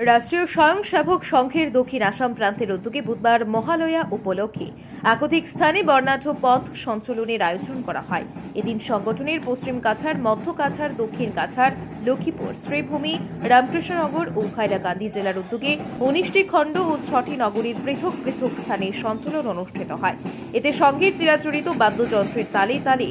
রাষ্ট্রীয় স্বয়ংসেবক সংঘের দক্ষিণ আসাম প্রান্তের উদ্যোগে বুধবার মহালয়া উপলক্ষে একাধিক স্থানে বর্ণাঢ্য পথ সঞ্চালনের আয়োজন করা হয়। এদিন সংগঠনের পশ্চিম কাছাড়, মধ্য কাছাড়, দক্ষিণ কাছাড়, লক্ষ্মীপুর, শ্রীভূমি, রামকৃষ্ণনগর ও হাইলাকান্দি জেলার উদ্যোগে 19টি খণ্ড ও 6টি নগরীর পৃথক পৃথক স্থানে সঞ্চালন অনুষ্ঠিত হয়। এতে সংঘের চিরাচরিত বাদ্যযন্ত্রের তালে তালে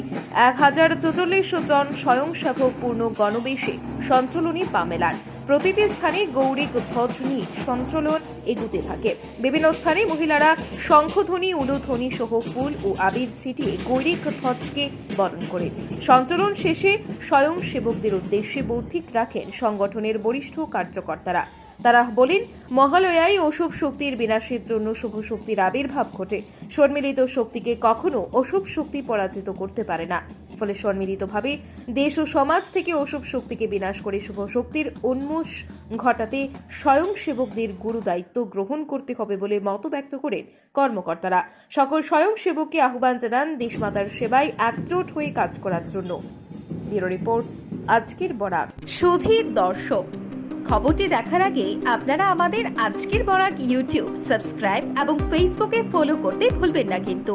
1044 জন স্বয়ংসেবক পূর্ণ গণবেশে সঞ্চালনী পা মেলান। প্রতিটি স্থানে গৌরিক ধ্বজ নিয়ে সঞ্চালন এগুতে থাকে। বিভিন্ন স্থানে মহিলারা শঙ্খধ্বনি, উলুধ্বনি সহ ফুল ও আবির ছিটিয়ে গৌরিক ধ্বজকে বরণ করে সঞ্চালন শেষে স্বয়ংসেবকদের উদ্দেশ্যে বৌদ্ধিক রাখেন সংগঠনের বরিষ্ঠ কার্যকর্তারা। তারা বলেন, মহালয়ায় অশুভ শক্তির বিনাশের জন্য শুভ শক্তির আবির্ভাব ঘটে। সম্মিলিত শক্তিকে কখনো অশুভ শক্তি পরাজিত করতে পারে না। ফলে সম্মিলিতভাবে দেশ ও সমাজ থেকে অশুভ শক্তিকে বিনাশ করে শুভ শক্তির উন্মেষ ঘটাতে স্বয়ংসেবকদের গুরু দায়িত্ব গ্রহণ করতে হবে বলে মত ব্যক্ত করেন কর্মকর্তারা। সকল স্বয়ংসেবককে আহ্বান জানান দেশমাতার সেবায় একজোট হয়ে কাজ করার জন্য। ব্যুরো রিপোর্ট, আজকের বরাক। সুধীর দর্শক, খবরটি দেখার আগে আপনারা আমাদের আজকের বরাক ইউটিউব সাবস্ক্রাইব এবং ফেসবুকে ফলো করতে ভুলবেন না কিন্তু।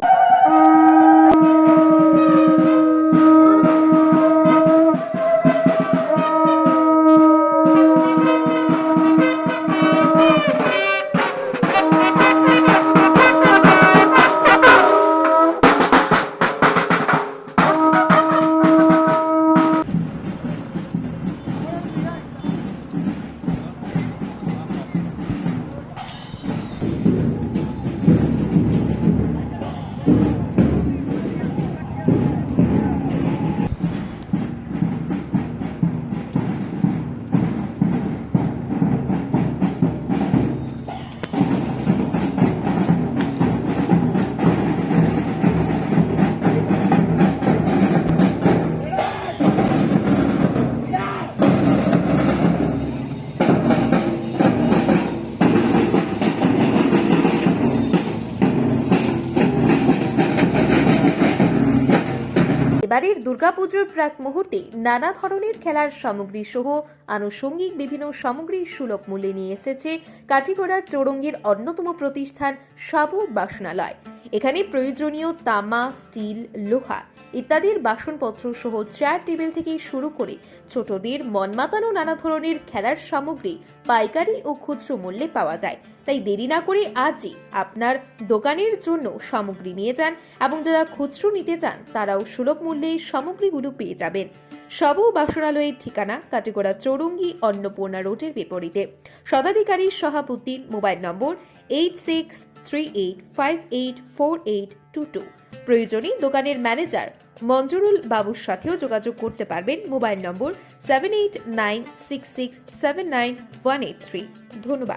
এবারের দুর্গাপুজোর প্রাক মুহূর্তে নানা ধরনের খেলার সামগ্রী সহ আনুষঙ্গিক বিভিন্ন সামগ্রী সুলভ মূল্যে নিয়ে এসেছে কাটিগড়ার চৌরঙ্গীর অন্যতম প্রতিষ্ঠান সাবু বাসনালয়। এখানে প্রয়োজনীয় তামা, স্টিল, লোহা ইত্যাদির বাসনপত্র সহ চেয়ার টেবিল থেকে শুরু করে ছোটদের মন মাতানো নানা ধরনের খেলার সামগ্রী পাইকারি ও খুচরো মূল্যে পাওয়া যায়। তাই দেরি না করে আজই আপনার দোকানের জন্য সামগ্রী নিয়ে যান এবং যারা খুচরো নিতে চান তারাও সুলভ মূল্যে সামগ্রীগুলো পেয়ে যাবেন। সাবু বাসনালয়ের ঠিকানা কাটিগড়া চৌরঙ্গী অন্নপূর্ণা রোডের বিপরীতে। শতাধিকারী সহাবুদ্দিন, মোবাইল নম্বর 8638584822। প্রয়োজনে দোকানের ম্যানেজার মঞ্জুরুল বাবুর সাথেও যোগাযোগ করতে পারবেন। মোবাইল নম্বর 7896679183। ধন্যবাদ।